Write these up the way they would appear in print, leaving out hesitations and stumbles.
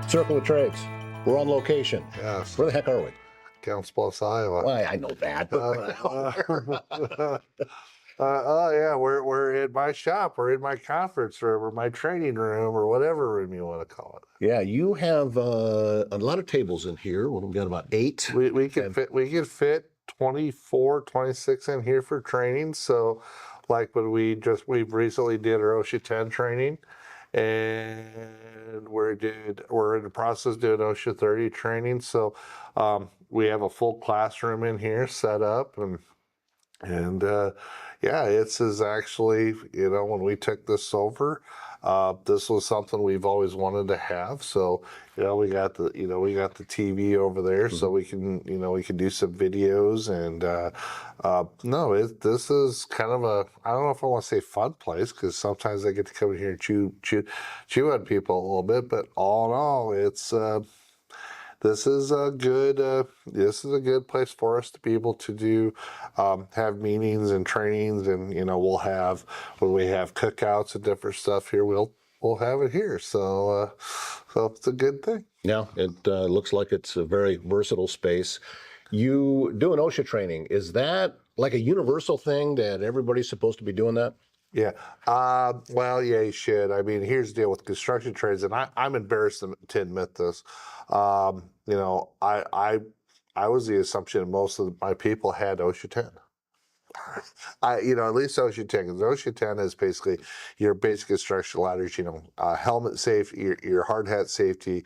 Circle of Trades. We're on location. Yes. Where the heck are we? Counts Bluffs, Iowa. Well, I know that. Oh yeah, we're in my shop, we're in my conference room, or my training room, or whatever room you want to call it. Yeah, you have a lot of tables in here. We've got about 8. We can fit 24, 26 in here for training. So, like when we've recently did our OSHA 10 training, and we're in the process of doing OSHA 30 training. So, we have a full classroom in here set up, and yeah, it's actually, when we took this over, this was something we've always wanted to have. So, we got the TV over there, so we can do some videos. And this is kind of I don't know if I want to say fun place, because sometimes I get to come in here and chew on people a little bit, but all in all, it's this is a good place for us to be able to do have meetings and trainings, and we'll have, when we have cookouts and different stuff here, we'll have it here. So it's a good thing. Yeah, it looks like it's a very versatile space. You do an OSHA training. Is that like a universal thing that everybody's supposed to be doing that? Yeah. Well, yeah, you should. I mean, here's the deal with construction trades, and I'm embarrassed to admit this. I was the assumption most of my people had OSHA 10. At least OSHA 10, because OSHA 10 is basically your basic construction ladders, helmet safety, your hard hat safety,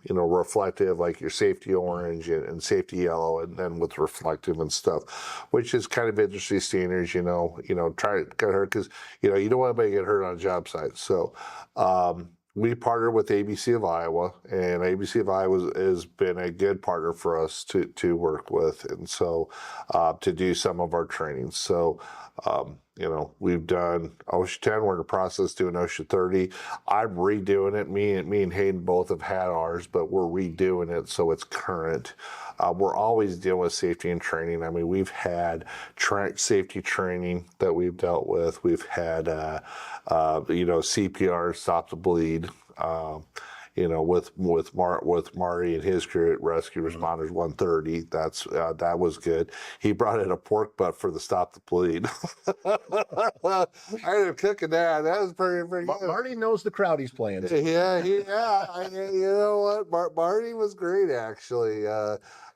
reflective, like your safety orange and safety yellow, and then with reflective and stuff, which is kind of interesting standards, try to get hurt, because, you don't want anybody to get hurt on a job site. So, we partnered with ABC of Iowa, and ABC of Iowa has been a good partner for us to work with, and so to do some of our trainings. So, we've done OSHA 10. We're in the process of doing OSHA 30. I'm redoing it. Me and Hayden both have had ours, but we're redoing it so it's current. We're always dealing with safety and training. I mean, we've had safety training that we've dealt with. We've had, CPR, stop the bleed. With Marty and his crew at Rescue Responders 130, that was good. He brought in a pork butt for the stop the bleed. I ended up cooking that. That was pretty good. Marty knows the crowd he's playing. Yeah. You know what? Marty was great, actually.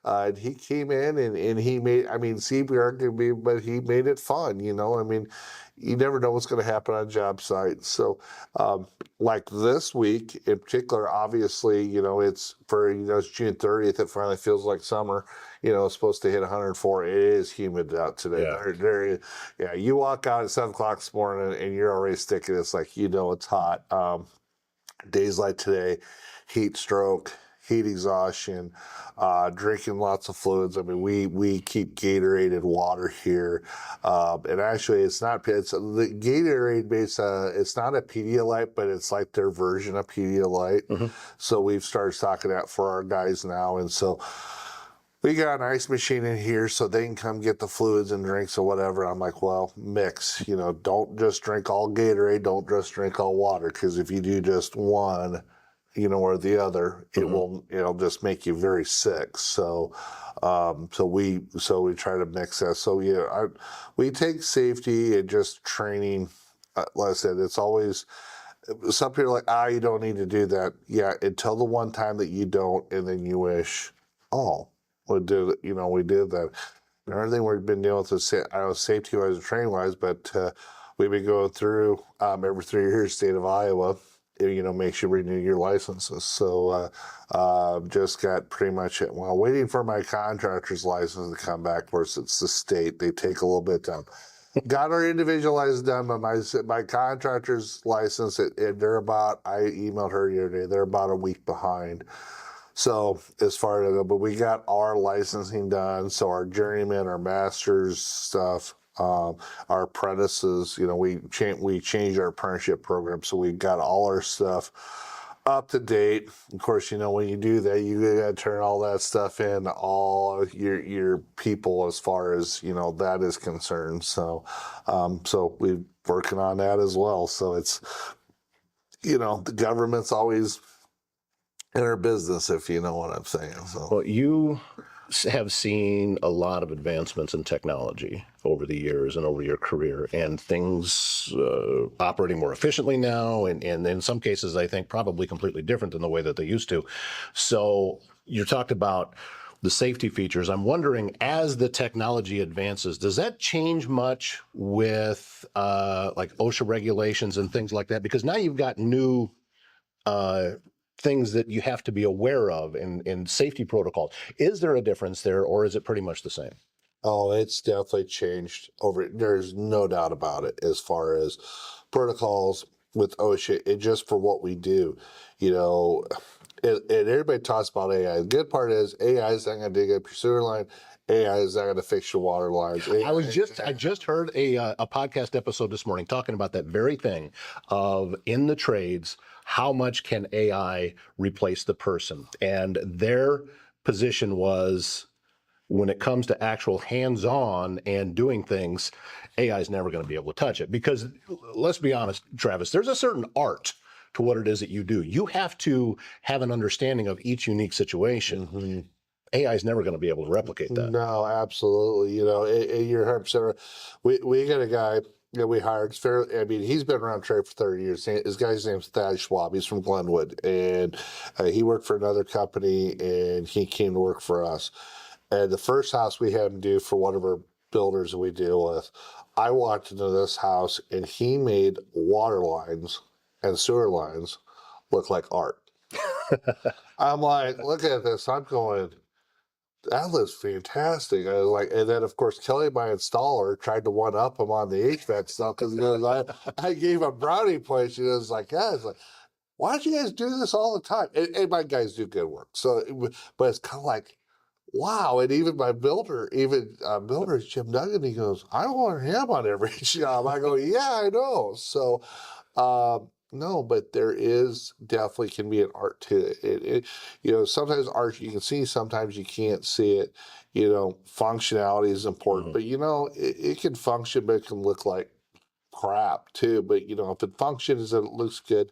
And he came in and he made, CPR can be, but he made it fun, you never know what's going to happen on job sites. So, like this week in particular, obviously, it's it's June 30th. It finally feels like summer. It's supposed to hit 104. It is humid out today. Yeah. You walk out at 7 o'clock this morning and you're already sticking. It's like, it's hot. Days like today, heat stroke, heat exhaustion, drinking lots of fluids. I mean, we keep Gatorade water here, and actually, it's the Gatorade base. It's not a Pedialyte, but it's like their version of Pedialyte. Mm-hmm. So we've started stocking that for our guys now, and so we got an ice machine in here so they can come get the fluids and drinks or whatever. I'm like, well, mix. Don't just drink all Gatorade. Don't just drink all water, because if you do just one, or the other, it'll just make you very sick. So, we try to mix that. So yeah, we take safety and just training. Like I said, it's always, some people are like, you don't need to do that. Yeah, until the one time that you don't, and then you wish, we did that. And everything we've been dealing with is, safety wise and training wise, but we've been going through every 3 years, state of Iowa. Makes you renew your licenses. So, just got pretty much waiting for my contractor's license to come back. Of course, it's the state. They take a little bit of time. Got our individual license done, but my contractor's license, I emailed her the other day, they're about a week behind. So as far as I go, but we got our licensing done. So our journeyman, our master's stuff, our apprentices, we changed our apprenticeship program, so we got all our stuff up to date. Of course, when you do that, you got to turn all that stuff in to all your people as far as that is concerned. So, so we're working on that as well. So it's the government's always in our business, if you know what I'm saying. So, Well, you have seen a lot of advancements in technology over the years and over your career, and things operating more efficiently now, and in some cases, I think probably completely different than the way that they used to. So you talked about the safety features. I'm wondering, as the technology advances, does that change much with like OSHA regulations and things like that? Because now you've got new uh, things that you have to be aware of in safety protocols. Is there a difference there, or is it pretty much the same? oh, it's definitely changed over. There's no doubt about it as far as protocols with OSHA, and just for what we do, you know, and everybody talks about AI. The good part is AI is not going to dig up your sewer line. AI is not going to fix your water lines. I just heard a podcast episode this morning talking about that very thing of in the trades, how much can AI replace the person? And their position was, when it comes to actual hands-on and doing things, AI is never going to be able to touch it. Because let's be honest, Travis, there's a certain art to what it is that you do. You have to have an understanding of each unique situation. AI is never going to be able to replicate that. No, absolutely. You're 100% right. We got a guy that we hired. I mean, he's been around trade for 30 years. His guy's name's Thad Schwab. He's from Glenwood, and he worked for another company, and he came to work for us. And the first house we had him do for one of our builders that we deal with, I walked into this house, and he made water lines and sewer lines look like art. I'm like, look at this. I'm going, that looks fantastic. I was like, and then of course Kelly, my installer, tried to one up him on the HVAC stuff because I gave him brownie points. She was like, yeah, it's like, why don't you guys do this all the time? And my guys do good work. So, but it's kind of like, wow. And even my builder, builder is Jim Duggan. He goes, I don't want him on every job. I go, yeah, I know. So, no, but there is definitely can be an art to it. Sometimes art you can see, sometimes you can't see it. Functionality is important, but it can function, but it can look like crap too. But if it functions and it looks good,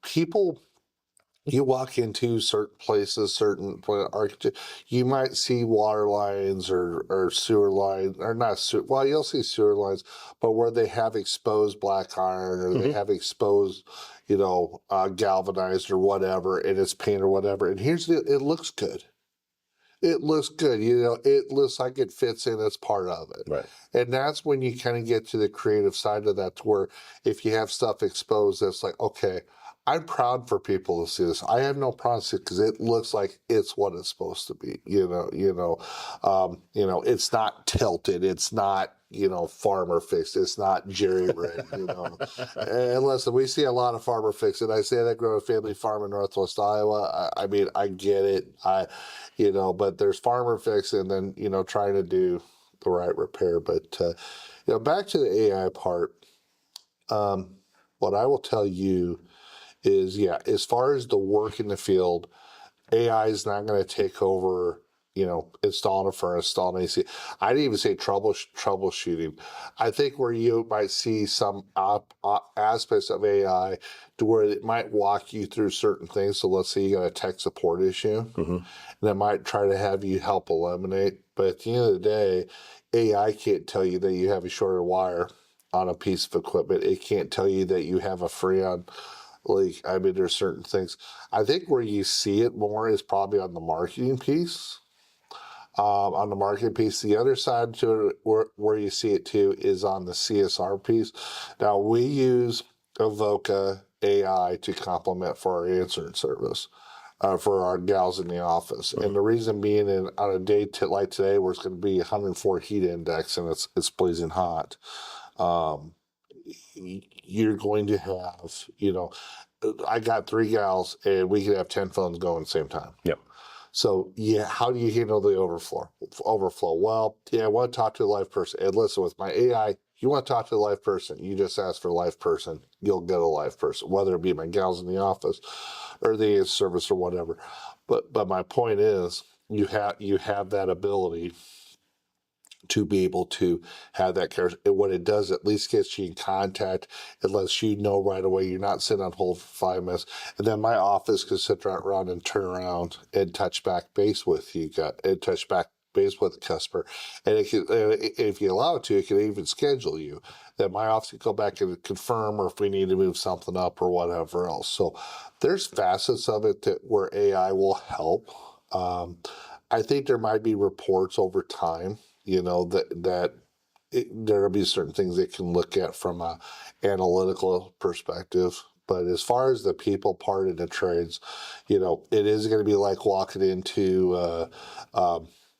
people. You walk into certain places, certain architect, you might see water lines or sewer lines, or not sewer. Well, you'll see sewer lines, but where they have exposed black iron or they have exposed, galvanized or whatever, and it's paint or whatever. And it looks good. It looks good. It looks like it fits in as part of it. Right. And that's when you kind of get to the creative side of that, to where if you have stuff exposed, it's like, okay, I'm proud for people to see this. I have no problem with it because it looks like it's what it's supposed to be. It's not tilted. It's not, farmer fixed. It's not jerry rigged. And listen, we see a lot of farmer fixed, and I say that growing a family farm in Northwest Iowa. I mean, I get it. But there's farmer fixed, and then trying to do the right repair. But back to the AI part. What I will tell you is, yeah, as far as the work in the field, AI is not going to take over, installing a furnace, installing AC. I didn't even say troubleshooting. I think where you might see some aspects of AI to where it might walk you through certain things. So let's say you got a tech support issue, and it might try to have you help eliminate. But at the end of the day, AI can't tell you that you have a shorter wire on a piece of equipment. It can't tell you that you have a freon leak. I mean, there's certain things. I think where you see it more is probably on the marketing piece. The other side to it, where you see it too, is on the CSR piece. Now, we use Avoca AI to complement for our answering service. For our gals in the office. And the reason being, on a day like today where it's going to be 104 heat index and it's blazing hot, you're going to have, I got 3 gals and we could have 10 phones going at the same time. Yep. So, yeah, how do you handle the overflow? Well, yeah, I want to talk to a live person. And listen, with my AI, you want to talk to a live person, you just ask for a live person, you'll get a live person, whether it be my gals in the office or the service or whatever. But my point is, you have that ability to be able to have that care. And what it does, at least gets you in contact. It lets you know right away. You're not sitting on hold for 5 minutes. And then my office can sit right around and turn around and touch back base with you, and touch back base with the customer. And it can, if you allow it to, it can even schedule you. Then my office can go back and confirm, or if we need to move something up or whatever else. So there's facets of it that where AI will help. I think there might be reports over time, there'll be certain things they can look at from a analytical perspective. But as far as the people part of the trades, it is going to be like walking into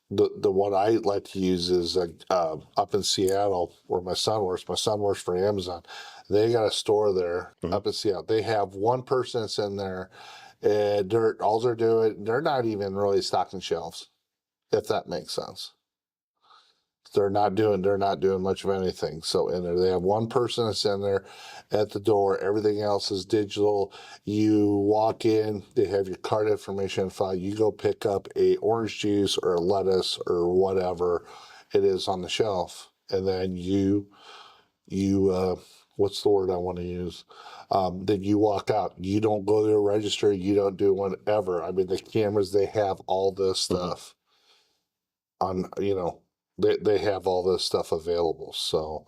the one I like to use is up in Seattle where my son works. My son works for Amazon. They got a store there up in Seattle. They have one person that's in there, and all they're doing, they're not even really stocking shelves, if that makes sense. They're not doing much of anything. So in there, they have one person that's in there at the door. Everything else is digital. You walk in, they have your card information file. You go pick up a orange juice or a lettuce or whatever it is on the shelf, and then you what's the word I want to use? Then you walk out. You don't go to a register. You don't do whatever. I mean, the cameras, they have all this stuff on, they have all this stuff available. So,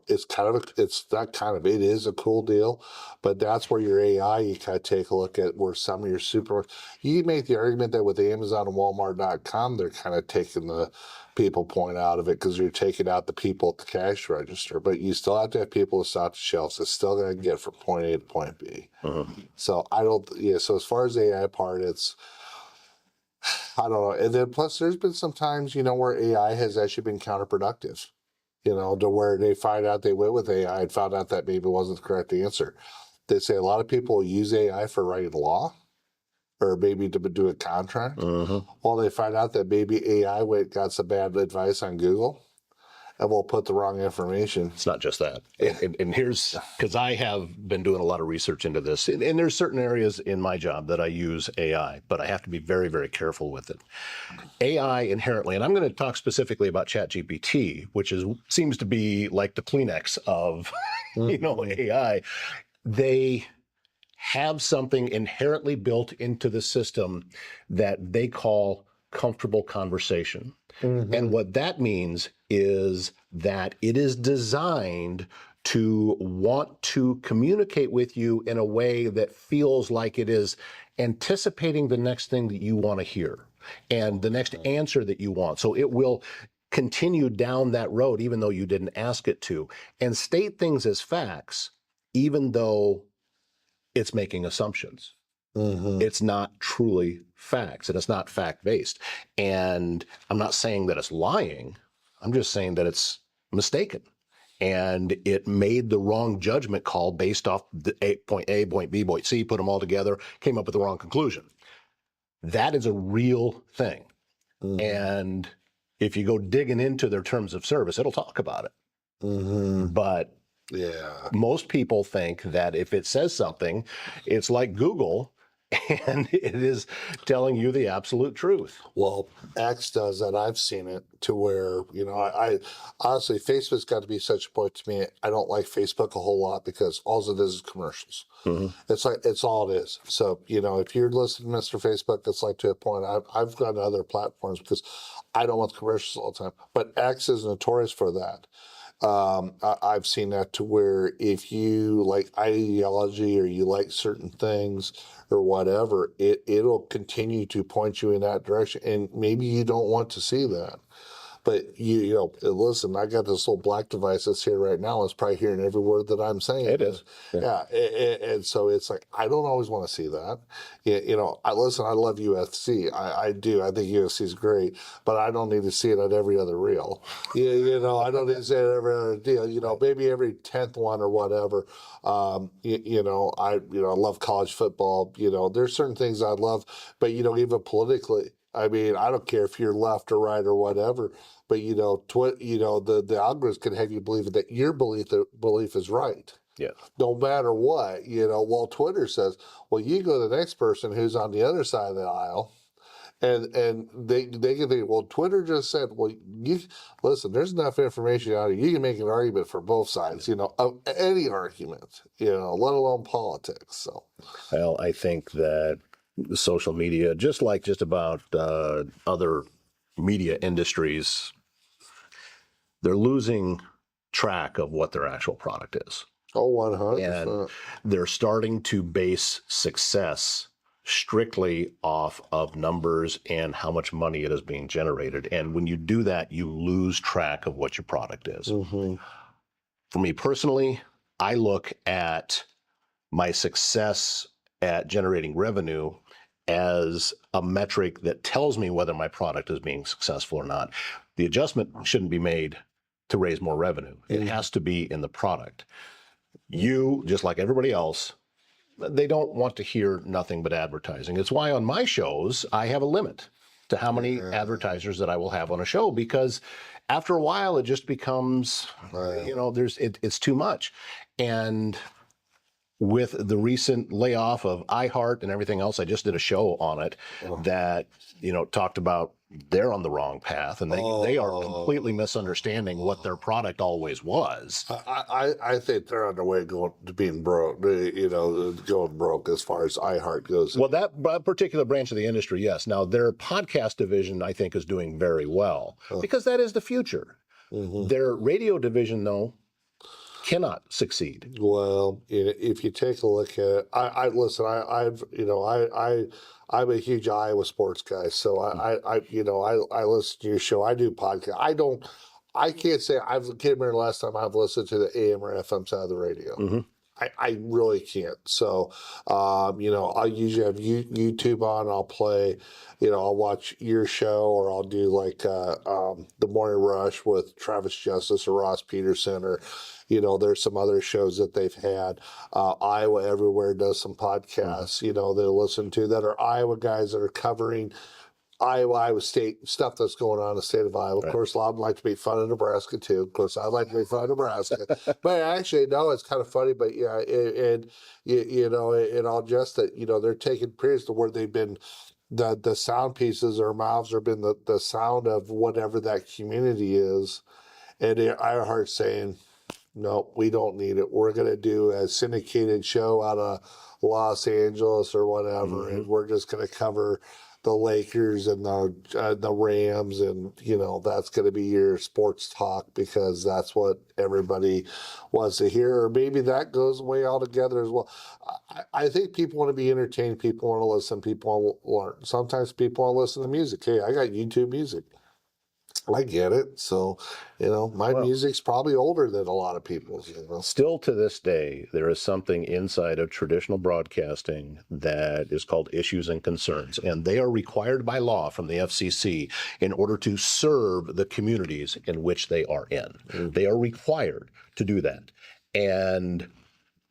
it is a cool deal, but that's where your AI, you kind of take a look at where some of your you make the argument that with Amazon and Walmart.com, they're kind of taking the people point out of it because you're taking out the people at the cash register, but you still have to have people who stock the shelves. It's still going to get from point A to point B. So so as far as the AI part, I don't know. And then plus there's been some times, where AI has actually been counterproductive, to where they find out they went with AI and found out that maybe wasn't the correct answer. They say a lot of people use AI for writing law or maybe to do a contract. Well, they find out that maybe AI got some bad advice on Google and will put the wrong information. It's not just that. And here's, because I have been doing a lot of research into this, and there's certain areas in my job that I use AI, but I have to be very, very careful with it. AI inherently, and I'm going to talk specifically about ChatGPT, which seems to be like the Kleenex of, AI. They have something inherently built into the system that they call comfortable conversation. And what that means is that it is designed to want to communicate with you in a way that feels like it is anticipating the next thing that you want to hear and the next answer that you want. So it will continue down that road, even though you didn't ask it to, and state things as facts, even though it's making assumptions. It's not truly facts, and it's not fact-based. And I'm not saying that it's lying. I'm just saying that it's mistaken. And it made the wrong judgment call based off the point A, point B, point C, put them all together, came up with the wrong conclusion. That is a real thing. And if you go digging into their terms of service, it'll talk about it. But most people think that if it says something, it's like Google, and it is telling you the absolute truth. Well, X does that. I've seen it to where, I honestly, Facebook's got to be such a point to me. I don't like Facebook a whole lot because all it is commercials. It's all it is. So, if you're listening to Mr. Facebook, it's like to a point. I've gone to other platforms because I don't want the commercials all the time. But X is notorious for that. I've seen that to where if you like ideology or you like certain things or whatever, it'll continue to point you in that direction. And maybe you don't want to see that. But listen, I got this little black device that's here right now. It's probably hearing every word that I'm saying. It is. Yeah. And so it's like, I don't always want to see that. I love UFC. I do. I think UFC is great, but I don't need to see it on every other reel. I don't need to see it on every other deal. Maybe every 10th one or whatever. I love college football. There's certain things I love, but even politically, I mean, I don't care if you're left or right or whatever, but the algorithms can have you believe that your belief is right. Yeah. No matter what, Twitter says, well, you go to the next person who's on the other side of the aisle, And they can think, well, Twitter just said, well, you listen, there's enough information out here. You can make an argument for both sides, of any argument, let alone politics. So, Well, I think that social media, just like just about other media industries, they're losing track of what their actual product is. oh, And 100%. they're starting to base success strictly off of numbers and how much money it is being generated. And when you do that, you lose track of what your product is. Mm-hmm. For me personally, I look at my success at generating revenue as a metric that tells me whether my product is being successful or not. The adjustment shouldn't be made to raise more revenue. It has to be in the product. You, just like everybody else, they don't want to hear nothing but advertising. It's why on my shows, I have a limit to how many advertisers that I will have on a show, because after a while, it just becomes, it's too much. And with the recent layoff of iHeart and everything else, I just did a show on it that, talked about they're on the wrong path, and they are completely misunderstanding what their product always was. I think they're on their way to being broke, going broke as far as iHeart goes. Well, that particular branch of the industry, yes. Now, their podcast division, I think, is doing very well because that is the future. Mm-hmm. Their radio division, though, cannot succeed. Well, if you take a look at it, I'm a huge Iowa sports guy, so I listen to your show. I do podcast. I can't say I can't remember the last time I've listened to the AM or FM side of the radio. Mm-hmm. I really can't. So, I usually have YouTube on. I'll play, I'll watch your show, or I'll do like the Morning Rush with Travis Justice or Ross Peterson, or there's some other shows that they've had. Iowa Everywhere does some podcasts, they listen to that are Iowa guys that are covering Iowa State stuff that's going on in the state of Iowa. Of course, a lot of them like to make fun of Nebraska too. Of course, I like to make fun of Nebraska, but actually, no, it's kind of funny. But yeah, and all just that they're taking periods to where they've been the sound pieces or mouths have been the sound of whatever that community is, and iHeart saying, no, we don't need it. We're going to do a syndicated show out of Los Angeles or whatever, and we're just going to cover the Lakers and the Rams, and that's going to be your sports talk because that's what everybody wants to hear. Or maybe that goes away altogether as well. I think people want to be entertained. People want to listen. People want to learn. Sometimes people want to listen to music. Hey, I got YouTube music. I get it. So, my music's probably older than a lot of people's. Still to this day, there is something inside of traditional broadcasting that is called issues and concerns, and they are required by law from the FCC in order to serve the communities in which they are in. Mm-hmm. They are required to do that. And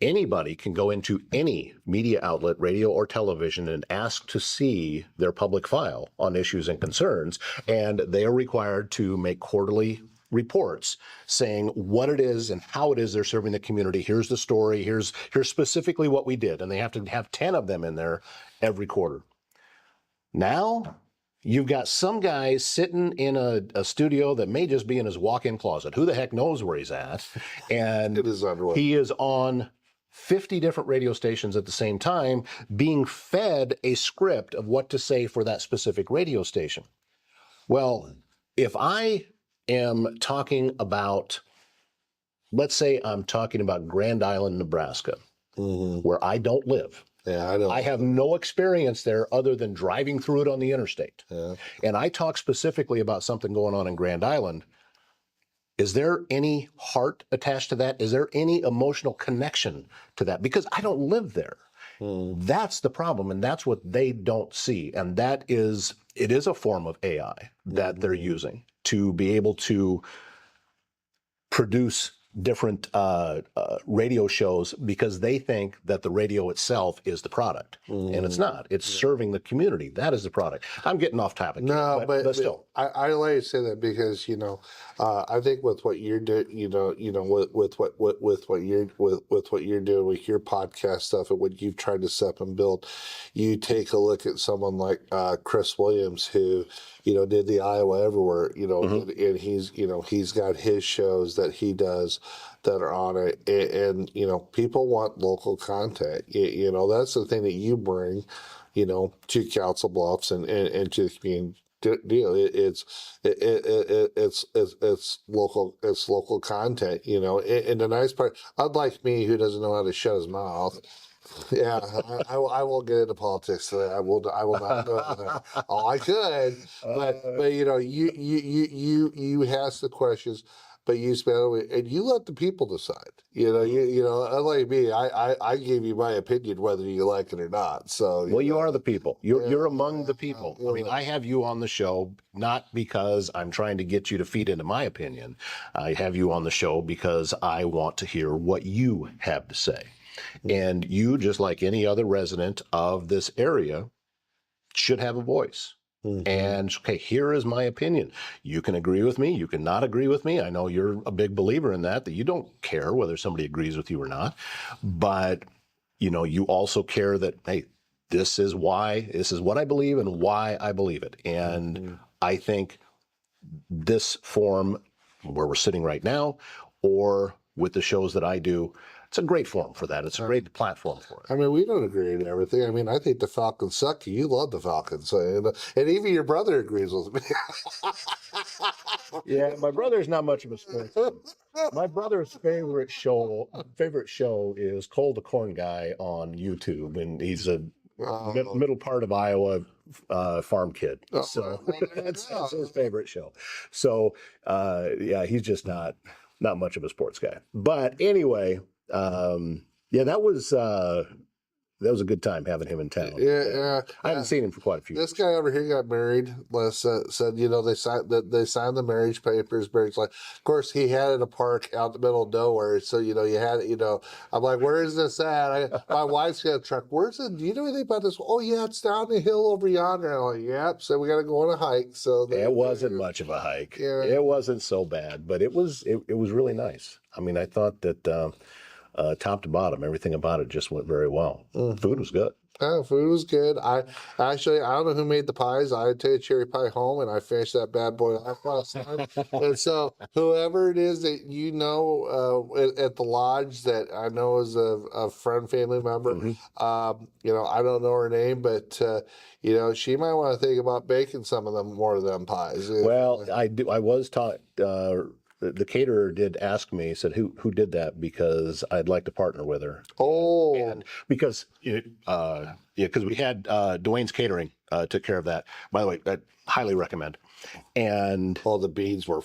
anybody can go into any media outlet, radio or television, and ask to see their public file on issues and concerns. And they are required to make quarterly reports saying what it is and how it is they're serving the community. Here's the story. Here's specifically what we did. And they have to have 10 of them in there every quarter. Now, you've got some guy sitting in a studio that may just be in his walk-in closet. Who the heck knows where he's at? And he is on 50 different radio stations at the same time, being fed a script of what to say for that specific radio station. Well, if I am talking about, let's say I'm talking about Grand Island, Nebraska, where I don't live. Yeah, I know. I have no experience there other than driving through it on the interstate. Yeah. And I talk specifically about something going on in Grand Island. Is there any heart attached to that? Is there any emotional connection to that? Because I don't live there. That's the problem, and that's what they don't see. And it is a form of AI that they're using to be able to produce different radio shows because they think that the radio itself is the product, and it's not. It's serving the community. That is the product. I'm getting off topic. No, Here, but still, I like to say that because I think with what you're doing, with what you're doing with your podcast stuff and what you've tried to set up and build, you take a look at someone like Chris Williams who did the Iowa Everywhere, and he's got his shows that he does that are on it, and people want local content. That's the thing that you bring to Council Bluffs and to the community deal. It's local content, and the nice part, unlike me who doesn't know how to shut his mouth. Yeah, I won't get into politics today. I will not go there. Oh, I could, but you ask the questions, but you spend it and you let the people decide. Unlike me, I gave you my opinion whether you like it or not. So well, you are the people. You're among the people. I mean, I have you on the show not because I'm trying to get you to feed into my opinion. I have you on the show because I want to hear what you have to say. And you, just like any other resident of this area, should have a voice. And okay, here is my opinion. You can agree with me. You can not agree with me. I know you're a big believer in that you don't care whether somebody agrees with you or not. But, you also care that, hey, this is what I believe and why I believe it. And I think this forum where we're sitting right now, or with the shows that I do, it's a great forum for that. It's a great platform for it. I mean, we don't agree on everything. I mean, I think the Falcons suck. You love the Falcons, and even your brother agrees with me. Yeah, my brother's not much of a sports fan. My brother's favorite show is Cole the Corn Guy on YouTube, and he's a middle part of Iowa farm kid. So that's his favorite show. So yeah, he's just not much of a sports guy. But anyway. Yeah, that was a good time having him in town. Yeah. I haven't seen him for quite a few years. This guy over here got married. Les said, they signed the marriage papers. Marriage, like, of course, he had it in a park out in the middle of nowhere. So you had it. I'm like, where is this at? My wife's got a truck. Where's it? Do you know anything about this? Oh yeah, it's down the hill over yonder. I'm like, yep. So we got to go on a hike. So it wasn't much of a hike. Yeah. It wasn't so bad, but it was really nice. I mean, I thought that. Top to bottom, everything about it just went very well. Food was good. Food was good. I don't know who made the pies. I take a cherry pie home and I finished that bad boy off last time. And so whoever it is that at the lodge that I know is a friend, family member, I don't know her name, but she might want to think about baking some of them, more of them pies. Well, I was taught. The caterer did ask me, he said, who did that, because I'd like to partner with her. Oh. And because, because we had Dwayne's Catering took care of that. By the way, I highly recommend. And all the beans were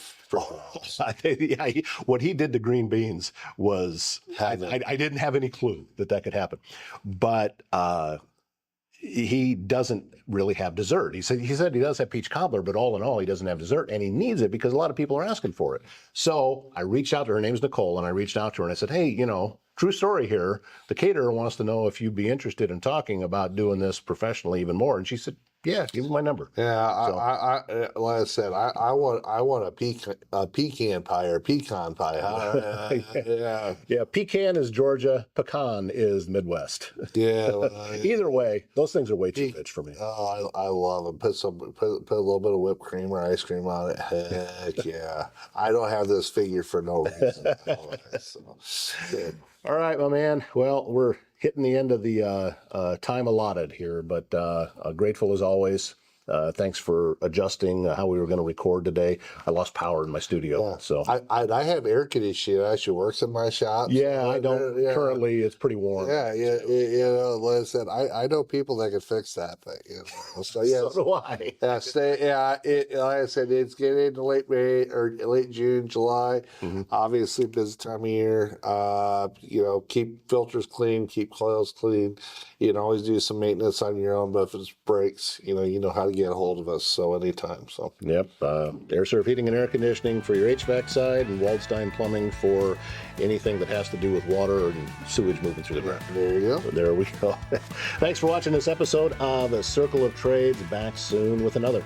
what he did to green beans was, I didn't have any clue that could happen. But he doesn't really have dessert. He said he does have peach cobbler, but all in all, he doesn't have dessert, and he needs it because a lot of people are asking for it. So I reached out to her. Her name's Nicole, and I reached out to her and I said, hey, true story here. The caterer wants to know if you'd be interested in talking about doing this professionally even more. And she said, yeah, give me my number. Yeah, so, I like I said, I want a pecan pie or pecan pie. Huh? Yeah. Pecan is Georgia, pecan is Midwest. Yeah. Either way, those things are way too rich for me. Oh, I love them. Put a little bit of whipped cream or ice cream on it. Heck yeah. I don't have this figure for no reason. All right, my man. Well, we're hitting the end of the time allotted here, but grateful as always. Thanks for adjusting how we were going to record today. I lost power in my studio, so I have air conditioning. It actually works in my shop. Yeah, so I don't. Currently, it's pretty warm. Yeah. Like I said, I know people that can fix that thing. So yeah, so do I. Like I said, it's getting into late May or late June, July. Obviously, busy time of year. Keep filters clean, keep coils clean. You can always do some maintenance on your own, but if it breaks, you know how to get a hold of us. So anytime. So Yep. Air Serv Heating and Air Conditioning for your HVAC side, and Waldstein Plumbing for anything that has to do with water and sewage moving through the ground. there you go. So there we go. Thanks for watching this episode of The Circle of Trades. Back soon with another.